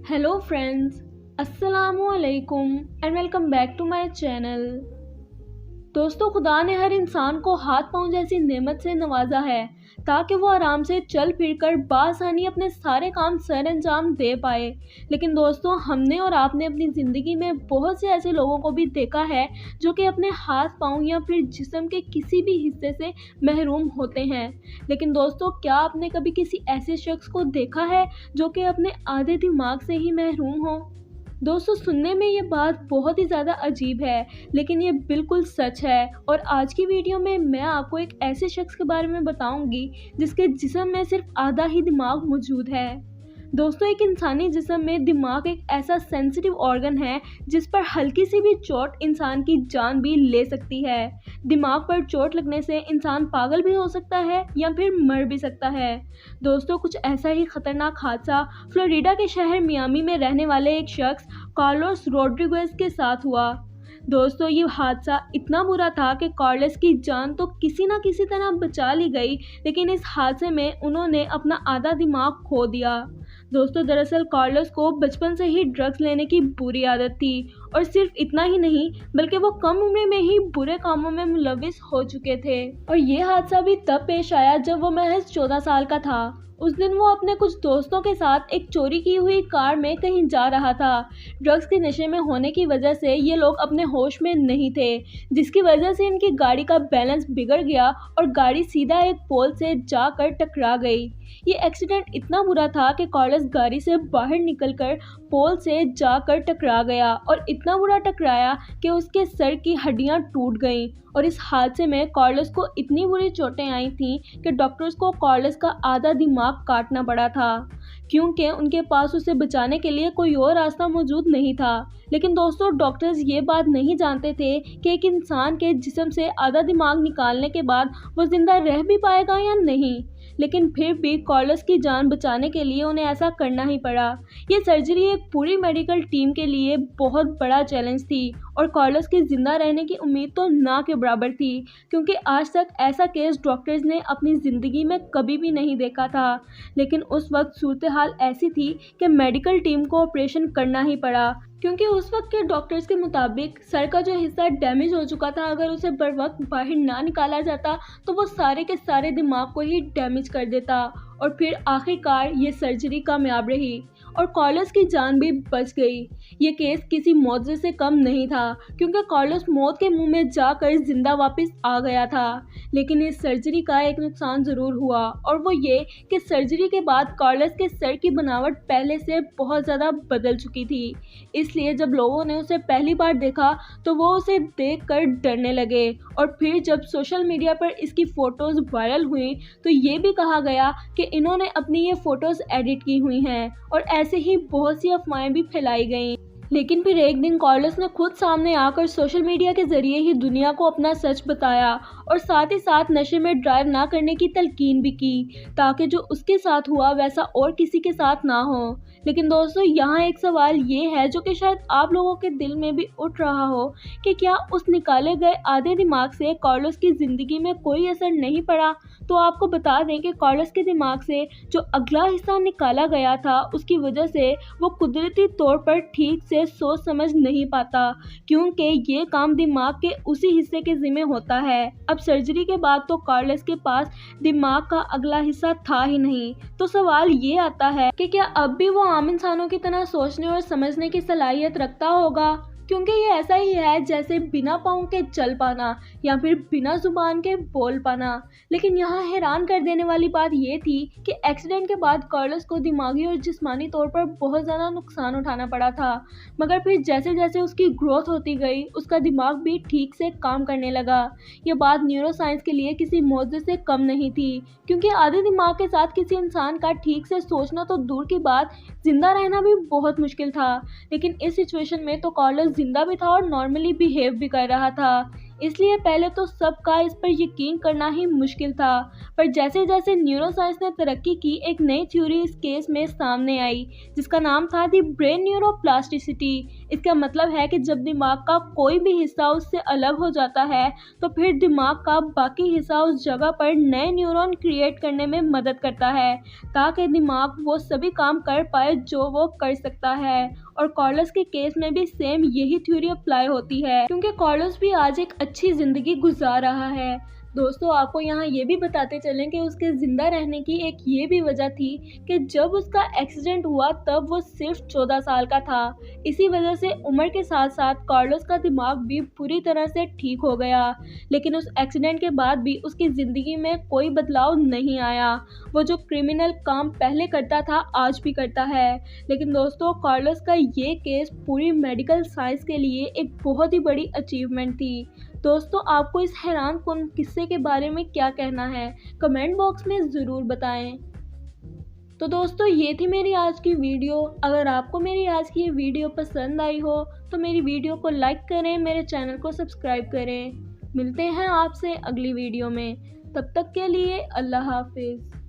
Hello friends, Assalamu alaikum and welcome back to my channel। दोस्तों, खुदा ने हर इंसान को हाथ पांव जैसी नेमत से नवाजा है ताकि वो आराम से चल फिर कर बासानी अपने सारे काम सर अंजाम दे पाए। लेकिन दोस्तों, हमने और आपने अपनी ज़िंदगी में बहुत से ऐसे लोगों को भी देखा है जो कि अपने हाथ पांव या फिर जिस्म के किसी भी हिस्से से महरूम होते हैं। लेकिन दोस्तों, क्या आपने कभी किसी ऐसे शख्स को देखा है जो कि अपने आधे दिमाग से ही महरूम हो? दोस्तों, सुनने में ये बात बहुत ही ज़्यादा अजीब है, लेकिन ये बिल्कुल सच है। और आज की वीडियो में मैं आपको एक ऐसे शख्स के बारे में बताऊंगी जिसके जिस्म में सिर्फ आधा ही दिमाग मौजूद है। दोस्तों, एक इंसानी जिस्म में दिमाग एक ऐसा सेंसिटिव ऑर्गन है जिस पर हल्की सी भी चोट इंसान की जान भी ले सकती है। दिमाग पर चोट लगने से इंसान पागल भी हो सकता है या फिर मर भी सकता है। दोस्तों, कुछ ऐसा ही खतरनाक हादसा फ्लोरिडा के शहर मियामी में रहने वाले एक शख्स कार्लोस रोड्रिगेज के साथ हुआ। दोस्तों, ये हादसा इतना बुरा था कि कार्लोस की जान तो किसी न किसी तरह बचा ली गई, लेकिन इस हादसे में उन्होंने अपना आधा दिमाग खो दिया। दोस्तों, दरअसल कार्लोस को बचपन से ही ड्रग्स लेने की बुरी आदत थी और सिर्फ इतना ही नहीं बल्कि वो कम उम्र में ही बुरे कामों में मुलविस हो चुके थे। और ये हादसा भी तब पेश आया जब वो महज 14 साल का था। उस दिन वो अपने कुछ दोस्तों के साथ एक चोरी की हुई कार में कहीं जा रहा था। ड्रग्स के नशे में होने की वजह से ये लोग अपने होश में नहीं थे, जिसकी वजह से इनकी गाड़ी का बैलेंस बिगड़ गया और गाड़ी सीधा एक पोल से जाकर टकरा गई। ये एक्सीडेंट इतना बुरा था कि कार्लोस गाड़ी से बाहर निकलकर पोल से जाकर टकरा गया और इतना बुरा टकराया कि उसके सर की हड्डियां टूट गईं। और इस हादसे में कार्लोस को इतनी बुरी चोटें आई थीं कि डॉक्टर्स को कार्लोस का आधा दिमाग काटना पड़ा था, क्योंकि उनके पास उसे बचाने के लिए कोई और रास्ता मौजूद नहीं था। लेकिन दोस्तों, डॉक्टर्स ये बात नहीं जानते थे कि एक इंसान के जिस्म से आधा दिमाग निकालने के बाद वो जिंदा रह भी पाएगा या नहीं। लेकिन फिर भी कार्लोस की जान बचाने के लिए उन्हें ऐसा करना ही पड़ा। ये सर्जरी एक पूरी मेडिकल टीम के लिए बहुत बड़ा चैलेंज थी और कार्लोस के जिंदा रहने की उम्मीद तो ना के बराबर थी, क्योंकि आज तक ऐसा केस डॉक्टर्स ने अपनी ज़िंदगी में कभी भी नहीं देखा था। लेकिन उस वक्त सूरत हाल ऐसी थी कि मेडिकल टीम को ऑपरेशन करना ही पड़ा, क्योंकि उस वक्त के डॉक्टर्स के मुताबिक सर का जो हिस्सा डैमेज हो चुका था, अगर उसे बर वक्त बाहर ना निकाला जाता तो वो सारे के सारे दिमाग को ही डैमेज कर देता। और फिर आखिरकार ये सर्जरी कामयाब रही और कार्लोस की जान भी बच गई। ये केस किसी मौजे से कम नहीं था, क्योंकि कार्लोस मौत के मुंह में जाकर जिंदा वापस आ गया था। लेकिन इस सर्जरी का एक नुकसान ज़रूर हुआ, और वो ये कि सर्जरी के बाद कार्लोस के सर की बनावट पहले से बहुत ज़्यादा बदल चुकी थी। इसलिए जब लोगों ने उसे पहली बार देखा तो वो उसे देखकर डरने लगे। और फिर जब सोशल मीडिया पर इसकी फ़ोटोज़ वायरल हुई तो ये भी कहा गया कि इन्होंने अपनी ये फ़ोटोज़ एडिट की हुई हैं, और ऐसे ही बहुत सी अफवाहें भी फैलाई गईं। लेकिन फिर एक दिन कार्लोस ने खुद सामने आकर सोशल मीडिया के ज़रिए ही दुनिया को अपना सच बताया, और साथ ही साथ नशे में ड्राइव ना करने की तलकीन भी की, ताकि जो उसके साथ हुआ वैसा और किसी के साथ ना हो। लेकिन दोस्तों, यहाँ एक सवाल ये है जो कि शायद आप लोगों के दिल में भी उठ रहा हो कि क्या उस निकाले गए आधे दिमाग से कार्लोस की ज़िंदगी में कोई असर नहीं पड़ा? तो आपको बता दें कि कार्लोस के दिमाग से जो अगला हिस्सा निकाला गया था, उसकी वजह से वो कुदरती तौर पर ठीक से सोच समझ नहीं पाता, क्योंकि ये काम दिमाग के उसी हिस्से के ज़िम्मे होता है। अब सर्जरी के बाद तो कार्लोस के पास दिमाग का अगला हिस्सा था ही नहीं। तो सवाल ये आता है कि क्या अब भी वो आम इंसानों की तरह सोचने और समझने की सलाहियत रखता होगा? क्योंकि ये ऐसा ही है जैसे बिना पाँव के चल पाना या फिर बिना जुबान के बोल पाना। लेकिन यहाँ हैरान कर देने वाली बात ये थी कि एक्सीडेंट के बाद कार्लोस को दिमागी और जिस्मानी तौर पर बहुत ज़्यादा नुकसान उठाना पड़ा था, मगर फिर जैसे जैसे उसकी ग्रोथ होती गई उसका दिमाग भी ठीक से काम करने लगा। ये बात न्यूरोसाइंस के लिए किसी मौजे से कम नहीं थी, क्योंकि आधे दिमाग के साथ किसी इंसान का ठीक से सोचना तो दूर की बात, जिंदा रहना भी बहुत मुश्किल था। लेकिन इस सिचुएशन में तो कार्लोस जिंदा भी था और नॉर्मली बिहेव भी कर रहा था। इसलिए पहले तो सबका इस पर यकीन करना ही मुश्किल था। पर जैसे जैसे न्यूरोसाइंस ने तरक्की की, एक नई थ्योरी इस केस में सामने आई जिसका नाम था दी ब्रेन न्यूरोप्लास्टिसिटी। इसका मतलब है कि जब दिमाग का कोई भी हिस्सा उससे अलग हो जाता है तो फिर दिमाग का बाकी हिस्सा उस जगह पर नए न्यूरॉन क्रिएट करने में मदद करता है ताकि दिमाग वो सभी काम कर पाए जो वो कर सकता है। और कार्लोस के केस में भी सेम यही थ्योरी अप्लाई होती है, क्योंकि कार्लोस भी आज एक अच्छी ज़िंदगी गुजार रहा है। दोस्तों, आपको यहाँ ये भी बताते चलें कि उसके ज़िंदा रहने की एक ये भी वजह थी कि जब उसका एक्सीडेंट हुआ तब वो सिर्फ 14 साल का था। इसी वजह से उम्र के साथ साथ कार्लोस का दिमाग भी पूरी तरह से ठीक हो गया, लेकिन उस एक्सीडेंट के बाद भी उसकी ज़िंदगी में कोई बदलाव नहीं आया। वो जो क्रिमिनल काम पहले करता था आज भी करता है। लेकिन दोस्तों, कार्लोस का ये केस पूरी मेडिकल साइंस के लिए एक बहुत ही बड़ी अचीवमेंट थी। दोस्तों, आपको इस हैरान कुन किस्से के बारे में क्या कहना है, कमेंट बॉक्स में ज़रूर बताएं। तो दोस्तों, ये थी मेरी आज की वीडियो। अगर आपको मेरी आज की ये वीडियो पसंद आई हो तो मेरी वीडियो को लाइक करें, मेरे चैनल को सब्सक्राइब करें। मिलते हैं आपसे अगली वीडियो में, तब तक के लिए अल्लाह हाफिज़।